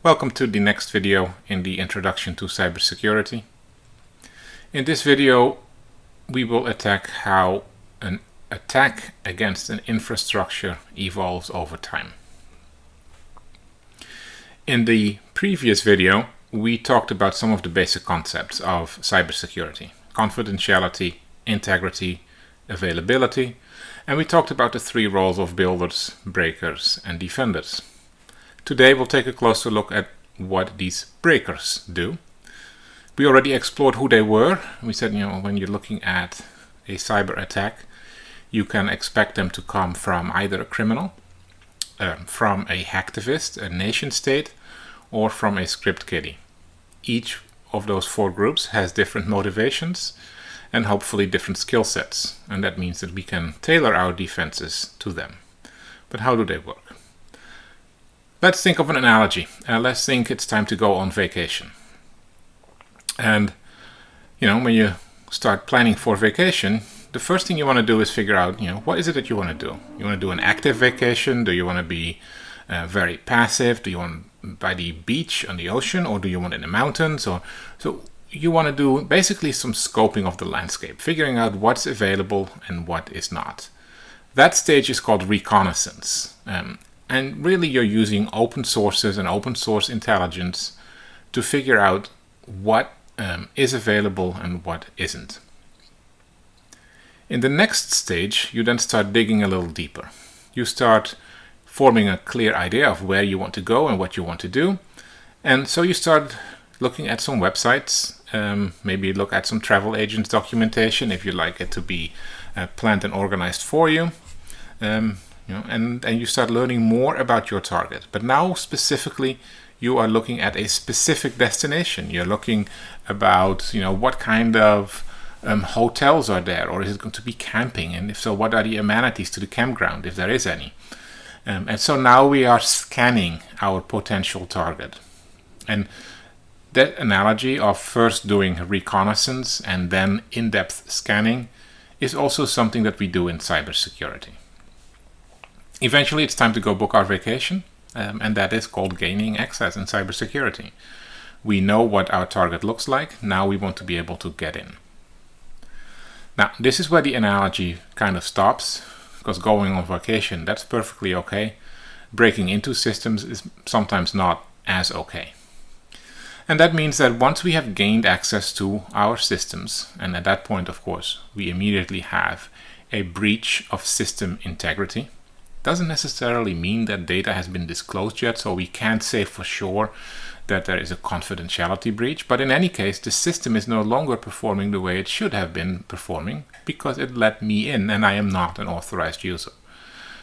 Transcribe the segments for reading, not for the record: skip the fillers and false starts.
Welcome to the next video in the Introduction to Cybersecurity. In this video, we will attack how an attack against an infrastructure evolves over time. In the previous video, we talked about some of the basic concepts of cybersecurity: confidentiality, integrity, availability, and we talked about the three roles of builders, breakers, and defenders. Today we'll take a closer look at what these breakers do. We already explored who they were. We said, when you're looking at a cyber attack, you can expect them to come from either a criminal, from a hacktivist, a nation state, or from a script kiddie. Each of those four groups has different motivations and hopefully different skill sets. And that means that we can tailor our defenses to them. But how do they work? Let's think of an analogy. Let's think it's time to go on vacation. And, when you start planning for vacation, the first thing you want to do is figure out, what is it that you want to do? You want to do an active vacation? Do you want to be very passive? Do you want by the beach, on the ocean, or do you want in the mountains? So you want to do basically some scoping of the landscape, figuring out what's available and what is not. That stage is called reconnaissance. And really you're using open sources and open source intelligence to figure out what is available and what isn't. In the next stage, you then start digging a little deeper. You start forming a clear idea of where you want to go and what you want to do. And so you start looking at some websites, maybe look at some travel agents documentation if you like it to be planned and organized for you. And you start learning more about your target. But now specifically, you are looking at a specific destination. You're looking about, what kind of hotels are there, or is it going to be camping? And if so, what are the amenities to the campground, if there is any? And so now we are scanning our potential target. And that analogy of first doing reconnaissance and then in-depth scanning is also something that we do in cybersecurity. Eventually, it's time to go book our vacation, and that is called gaining access in cybersecurity. We know what our target looks like. Now we want to be able to get in. Now, this is where the analogy kind of stops, because going on vacation, that's perfectly okay. Breaking into systems is sometimes not as okay. And that means that once we have gained access to our systems, and at that point, of course, we immediately have a breach of system integrity. Doesn't necessarily mean that data has been disclosed yet, so we can't say for sure that there is a confidentiality breach. But in any case, the system is no longer performing the way it should have been performing because it let me in and I am not an authorized user.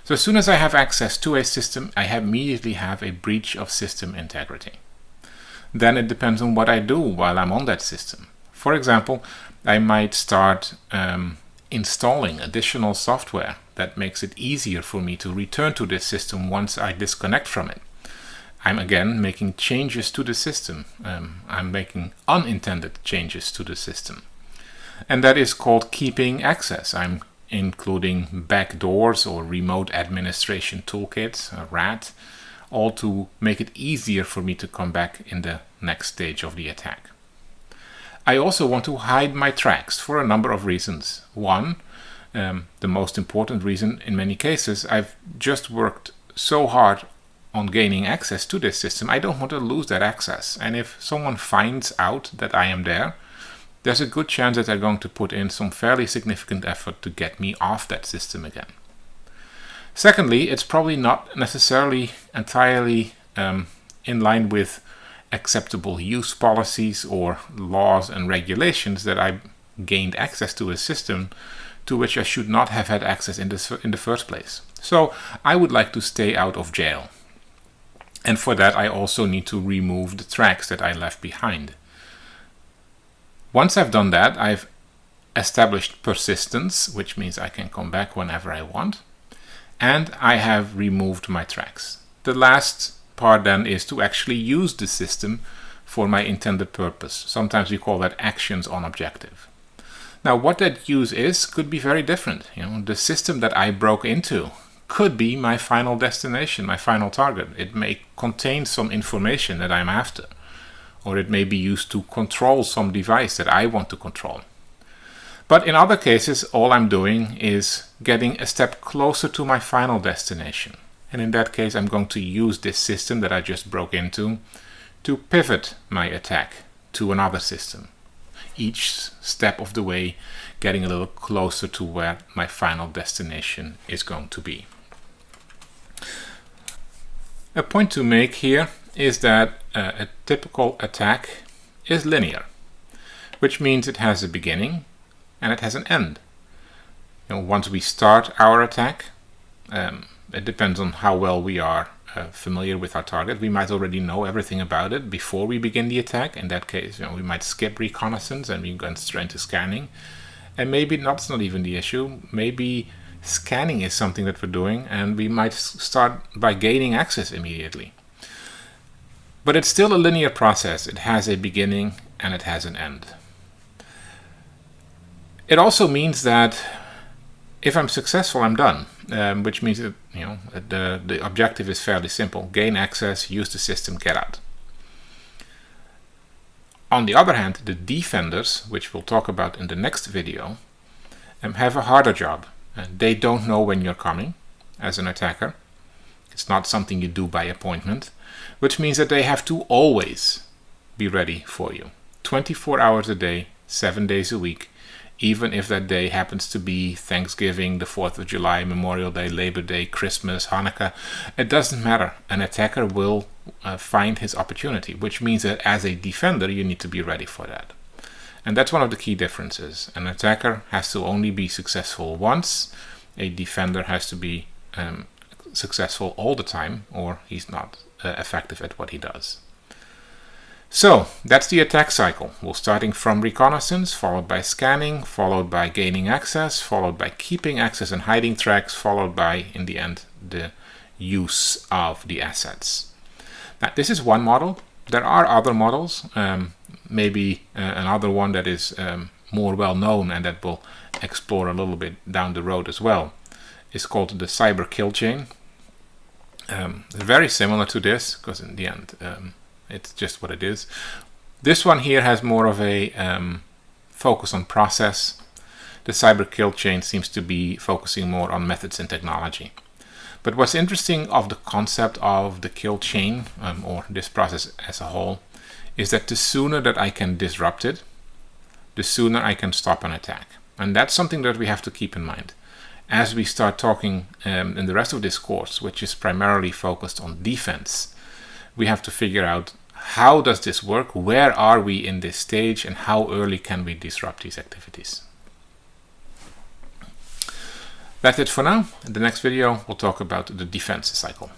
So as soon as I have access to a system, I immediately have a breach of system integrity. Then it depends on what I do while I'm on that system. For example, I might start installing additional software that makes it easier for me to return to this system once I disconnect from it. I'm again making changes to the system. I'm making unintended changes to the system. And that is called keeping access. I'm including backdoors or remote administration toolkits, RAT, all to make it easier for me to come back in the next stage of the attack. I also want to hide my tracks for a number of reasons. One, the most important reason in many cases, I've just worked so hard on gaining access to this system, I don't want to lose that access. And if someone finds out that I am there, there's a good chance that they're going to put in some fairly significant effort to get me off that system again. Secondly, it's probably not necessarily entirely in line with acceptable use policies or laws and regulations that I gained access to a system to which I should not have had access in the first place. So I would like to stay out of jail. And for that, I also need to remove the tracks that I left behind. Once I've done that, I've established persistence, which means I can come back whenever I want. And I have removed my tracks. The last part then is to actually use the system for my intended purpose. Sometimes we call that actions on objective. Now, what that use is could be very different. The system that I broke into could be my final destination, my final target. It may contain some information that I'm after, or it may be used to control some device that I want to control. But in other cases, all I'm doing is getting a step closer to my final destination. And in that case, I'm going to use this system that I just broke into to pivot my attack to another system. Each step of the way getting a little closer to where my final destination is going to be. A point to make here is that a typical attack is linear, which means it has a beginning and it has an end. Once we start our attack, it depends on how well we are familiar with our target. We might already know everything about it before we begin the attack. In that case, we might skip reconnaissance and we go straight into scanning. And maybe that's not even the issue. Maybe scanning is something that we're doing, and we might start by gaining access immediately. But it's still a linear process. It has a beginning and it has an end. It also means that if I'm successful, I'm done, which means that the objective is fairly simple: gain access, use the system, get out. On the other hand, the defenders, which we'll talk about in the next video, have a harder job. They don't know when you're coming as an attacker. It's not something you do by appointment, which means that they have to always be ready for you. 24 hours a day, 7 days a week, even if that day happens to be Thanksgiving, the 4th of July, Memorial Day, Labor Day, Christmas, Hanukkah. It doesn't matter. An attacker will find his opportunity, which means that as a defender, you need to be ready for that. And that's one of the key differences. An attacker has to only be successful once. A defender has to be successful all the time, or he's not effective at what he does. So that's the attack cycle. We're starting from reconnaissance, followed by scanning, followed by gaining access, followed by keeping access and hiding tracks, followed by, in the end, the use of the assets. Now, this is one model. There are other models. Maybe another one that is more well known and that we'll explore a little bit down the road as well is called the cyber kill chain. Very similar to this, because in the end, it's just what it is. This one here has more of a focus on process. The cyber kill chain seems to be focusing more on methods and technology. But what's interesting of the concept of the kill chain, or this process as a whole, is that the sooner that I can disrupt it, the sooner I can stop an attack. And that's something that we have to keep in mind. As we start talking in the rest of this course, which is primarily focused on defense, we have to figure out how does this work, where are we in this stage, and how early can we disrupt these activities. That's it for now. In the next video, we'll talk about the defense cycle.